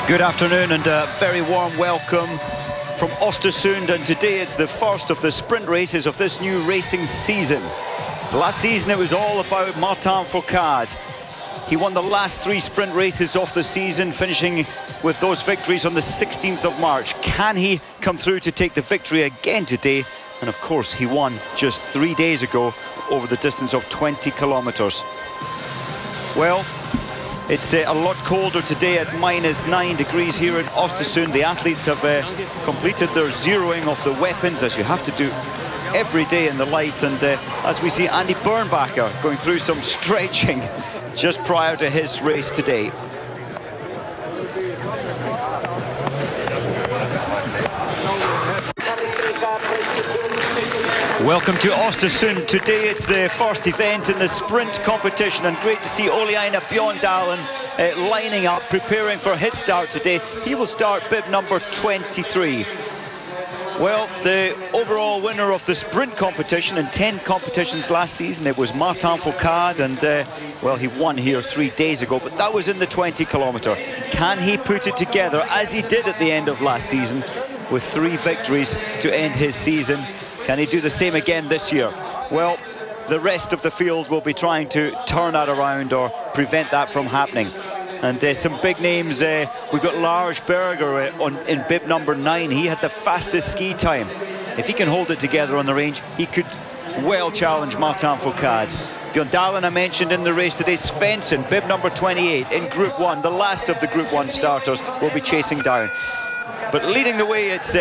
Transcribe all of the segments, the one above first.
Good afternoon and a very warm welcome from Oestersund, and today it's the first of the sprint races of this new racing season. Last season it was all about Martin FOURCADE. He won the last 3 sprint races of the season, finishing with those victories on the 16th of March. Can he come through to take the victory again today? And of course he won just 3 days ago over the distance of 20 kilometers. Well, it's a lot colder today at -9 degrees here in Oestersund. The athletes have completed their zeroing of the weapons, as you have to do every day in the light. And as we see Andy Bernbacher going through some stretching just prior to his race today. Welcome to Oestersund. Today it's the first event in the sprint competition, and great to see Oleina Bjorndalen lining up, preparing for his start today. He will start bib number 23. Well, the overall winner of the sprint competition in 10 competitions last season, it was Martin FOURCADE, and well, he won here 3 days ago, but that was in the 20 kilometer. Can he put it together as he did at the end of last season with 3 victories to end his season? Can he do the same again this year? Well, the rest of the field will be trying to turn that around or prevent that from happening. And some big names, we've got Lars Berger in bib number 9. He had the fastest ski time. If he can hold it together on the range, he could well challenge Martin FOURCADE. Bjorndalen I mentioned in the race today. Svensson, bib number 28 in Group 1. The last of the Group 1 starters will be chasing down. But leading the way, it's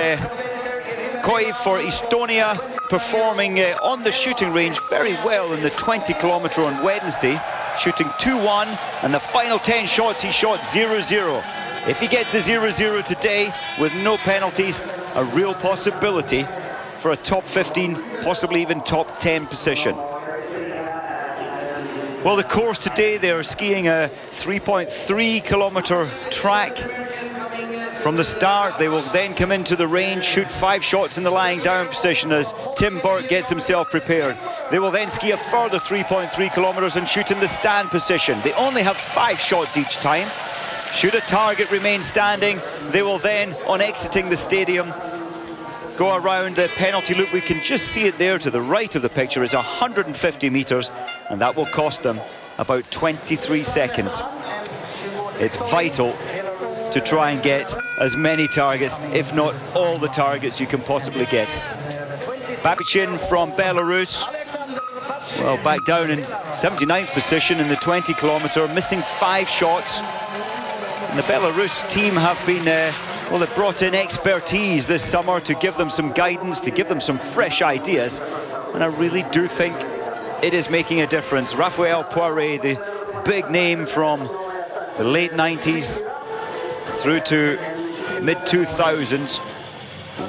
KOIV for Estonia, performing on the shooting range very well in the 20 kilometer on Wednesday, shooting 2-1, and the final 10 shots he shot 0-0. If he gets the 0-0 today with no penalties, a real possibility for a top 15, possibly even top 10 position. Well, the course today, they're skiing a 3.3 kilometer track. From the start, they will then come into the range, shoot 5 shots in the lying down position as Tim Burke gets himself prepared. They will then ski a further 3.3 kilometers and shoot in the stand position. They only have 5 shots each time. Should a target remain standing, they will then, on exiting the stadium, go around the penalty loop. We can just see it there to the right of the picture. It's 150 meters, and that will cost them about 23 seconds. It's vital to try and get as many targets, if not all the targets you can possibly get. BABCHYN from Belarus, well, back down in 79th position in the 20 kilometer, missing 5 shots. And the Belarus team have been, well, they've brought in expertise this summer to give them some guidance, to give them some fresh ideas. And I really do think it is making a difference. Raphael Poiré, the big name from the late 90s, through to mid-2000s,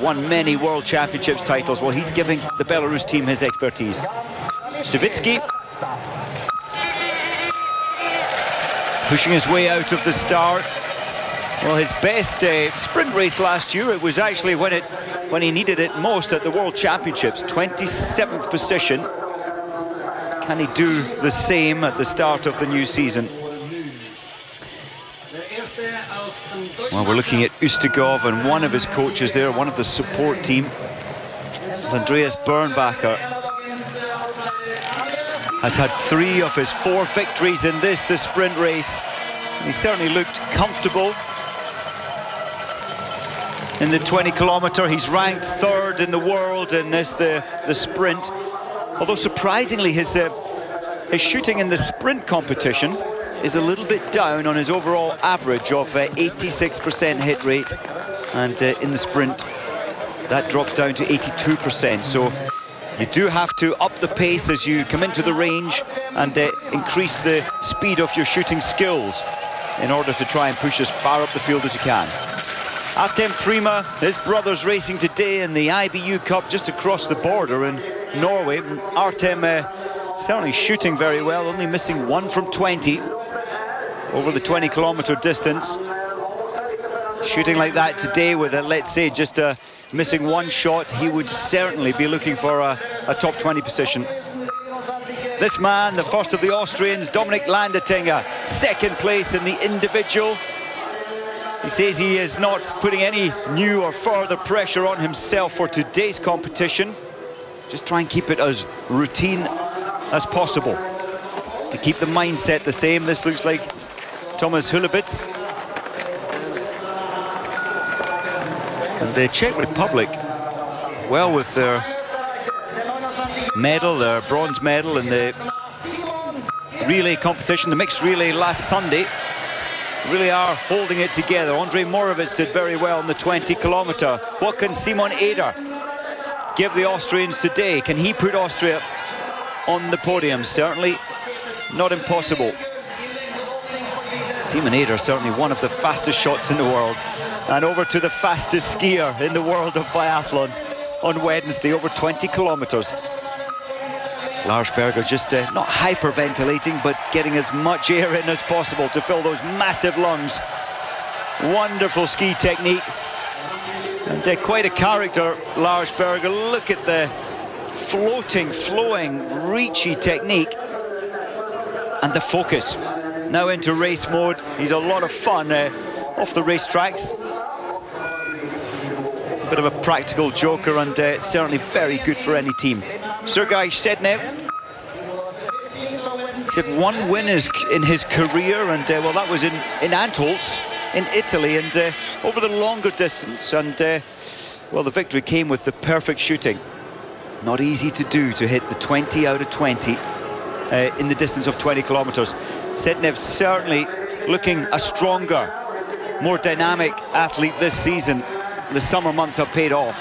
won many World Championships titles. Well, he's giving the Belarus team his expertise. Savitsky pushing his way out of the start. Well, his best sprint race last year, it was actually when he needed it most at the World Championships, 27th position. Can he do the same at the start of the new season? Well, we're looking at Ustigov and one of his coaches there, one of the support team, Andreas Bernbacher. Has had 3 of his 4 victories in the sprint race. He certainly looked comfortable in the 20 kilometer. He's ranked 3rd in the world in the sprint. Although surprisingly, his shooting in the sprint competition is a little bit down on his overall average of 86% hit rate, and in the sprint that drops down to 82%. So you do have to up the pace as you come into the range and increase the speed of your shooting skills in order to try and push as far up the field as you can. Artem Prima, his brother's racing today in the IBU Cup just across the border in Norway. Artem certainly shooting very well, only missing 1 from 20 over the 20 kilometer distance. Shooting like that today with let's say just missing 1 shot, he would certainly be looking for a top 20 position. This man, the first of the Austrians, Dominik Landertinger, 2nd place in the individual. He says he is not putting any new or further pressure on himself for today's competition. Just try and keep it as routine as possible. To keep the mindset the same, this looks like Thomas HOLUBEC. And the Czech Republic, well, with their medal, their bronze medal in the relay competition, the mixed relay last Sunday, really are holding it together. Ondrej MORAVEC did very well in the 20-kilometer. What can Simon Eder give the Austrians today? Can he put Austria on the podium? Certainly not impossible. Simon Eder, certainly one of the fastest shots in the world. And over to the fastest skier in the world of biathlon on Wednesday, over 20 kilometers. Lars Berger just not hyperventilating, but getting as much air in as possible to fill those massive lungs. Wonderful ski technique. And quite a character, Lars Berger. Look at the floating, flowing, reachy technique. And the focus. Now into race mode. He's a lot of fun off the racetracks. Bit of a practical joker, and certainly very good for any team. Sergey Zdenek. He's had one win in his career, and well, that was in Antholz in Italy, and over the longer distance, and well, the victory came with the perfect shooting. Not easy to do, to hit the 20 out of 20 in the distance of 20 kilometers. Zdenek certainly looking a stronger, more dynamic athlete this season. The summer months have paid off.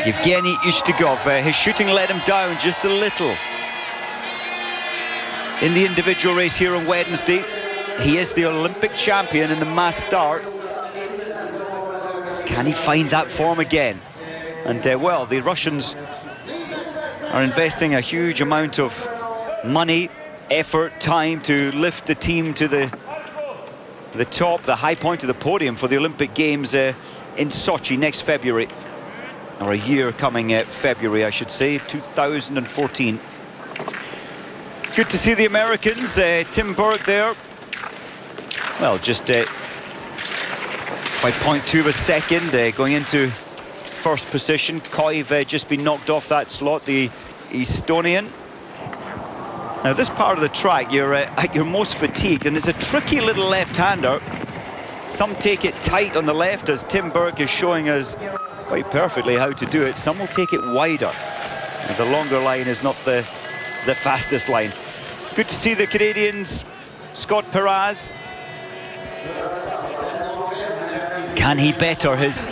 Evgeny Ustigov, his shooting let him down just a little in the individual race here on Wednesday. He is the Olympic champion in the mass start. Can he find that form again? And well, the Russians are investing a huge amount of money, effort, time to lift the team to the top, the high point of the podium for the Olympic Games in Sochi next February. Or a year coming February, I should say, 2014. Good to see the Americans. Tim Burke there. Well, just by 0.2 of a second going into first position. KOIV just been knocked off that slot, the Estonian. Now this part of the track, you're at your most fatigued, and it's a tricky little left-hander. Some take it tight on the left, as Tim Burke is showing us quite perfectly how to do it. Some will take it wider. And the longer line is not the fastest line. Good to see the Canadians. Scott PERRAS. Can he better his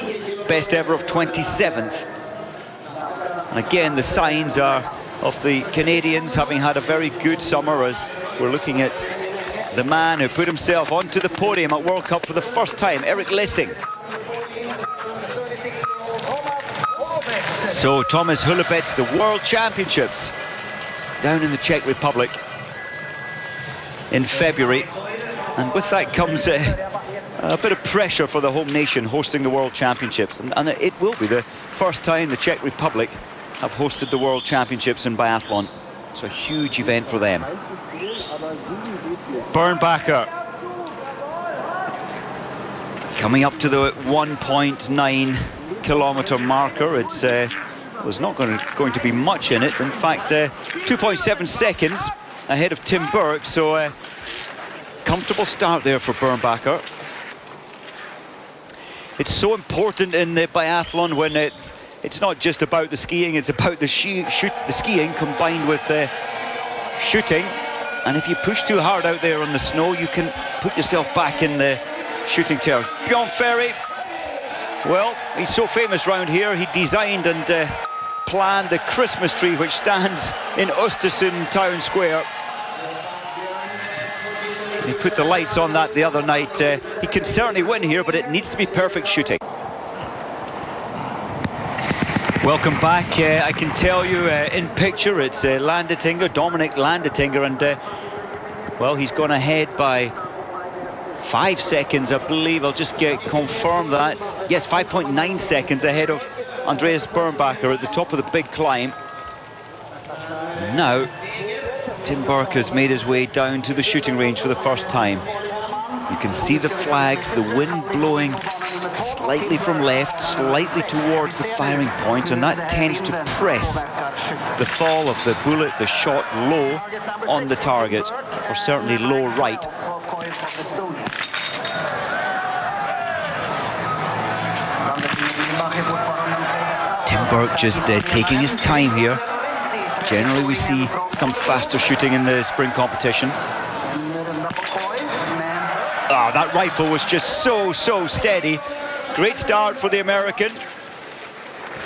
best ever of 27th? And again, the signs are of the Canadians having had a very good summer, as we're looking at the man who put himself onto the podium at World Cup for the first time, Eric Lessing. So Thomas HOLUBEC, the World Championships down in the Czech Republic in February. And with that comes a bit of pressure for the home nation hosting the World Championships. And it will be the first time the Czech Republic have hosted the World Championships in biathlon. It's a huge event for them. Bernbacher coming up to the 1.9 kilometer marker. It's there's not going to be much in it. In fact, 2.7 seconds ahead of Tim Burke. So comfortable start there for Bernbacher. It's so important in the biathlon when it's not just about the skiing, it's about the skiing combined with the shooting. And if you push too hard out there on the snow, you can put yourself back in the shooting terms. Bjorn Ferry, well, he's so famous round here. He designed and planned the Christmas tree which stands in Oestersund town square. He put the lights on that the other night. He can certainly win here, but it needs to be perfect shooting. Welcome back. I can tell you in picture it's Landertinger, Dominik Landertinger, and well, he's gone ahead by 5 seconds, I believe. I'll just confirm that. Yes, 5.9 seconds ahead of Andreas Bernbacher at the top of the big climb. Now, Tim Burke has made his way down to the shooting range for the first time. You can see the flags, the wind blowing slightly from left, slightly towards the firing point, and that tends to press the fall of the bullet, the shot, low on the target, or certainly low right. Tim Burke just taking his time here. Generally we see some faster shooting in the sprint competition. Ah, that rifle was just so steady. Great start for the American.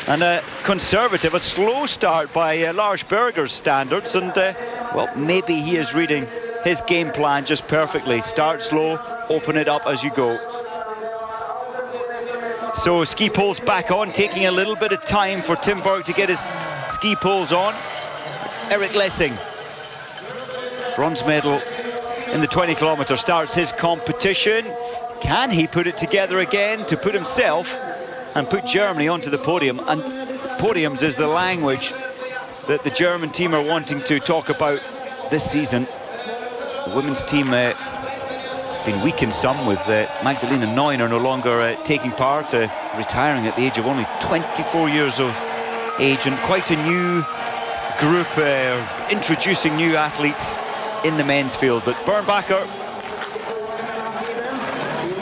And a conservative, a slow start by Lars Berger's standards. And, well, maybe he is reading his game plan just perfectly. Start slow, open it up as you go. So ski poles back on, taking a little bit of time for Tim Burke to get his ski poles on. Eric Lessing, bronze medal in the 20 kilometer, starts his competition. Can he put it together again to put himself and put Germany onto the podium? And podiums is the language that the German team are wanting to talk about this season. The women's team been weakened some, with Magdalena Neuner no longer taking part, retiring at the age of only 24 years of age, and quite a new group introducing new athletes in the men's field. But Bernbacher,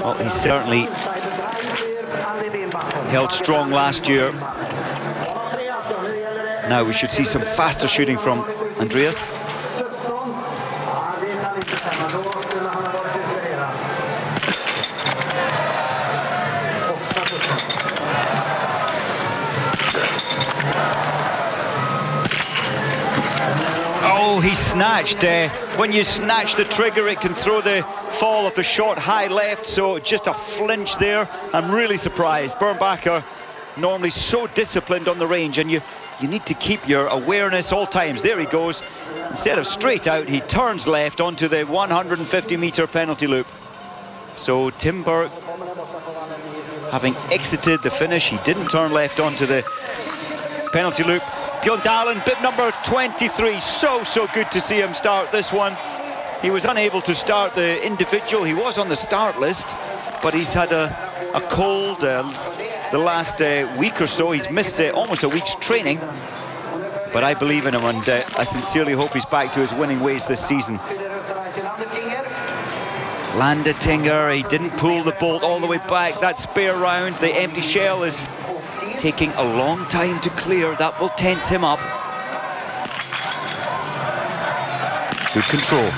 well, he certainly held strong last year. Now we should see some faster shooting from Andreas. Oh, he snatched. When you snatch the trigger, it can throw the fall of the shot high left, so just a flinch there. I'm really surprised. Bernbacher, normally so disciplined on the range, and you need to keep your awareness all times. There he goes. Instead of straight out, he turns left onto the 150-meter penalty loop. So Tim Burke, having exited the finish, he didn't turn left onto the penalty loop. Bjorn Dahlen, bib number 23, so good to see him start this one. He was unable to start the individual. He was on the start list, but he's had a cold the last week or so. He's missed almost a week's training, but I believe in him, and I sincerely hope he's back to his winning ways this season. Landertinger, he didn't pull the bolt all the way back. That spare round, the empty shell, is taking a long time to clear. That will tense him up. Good control.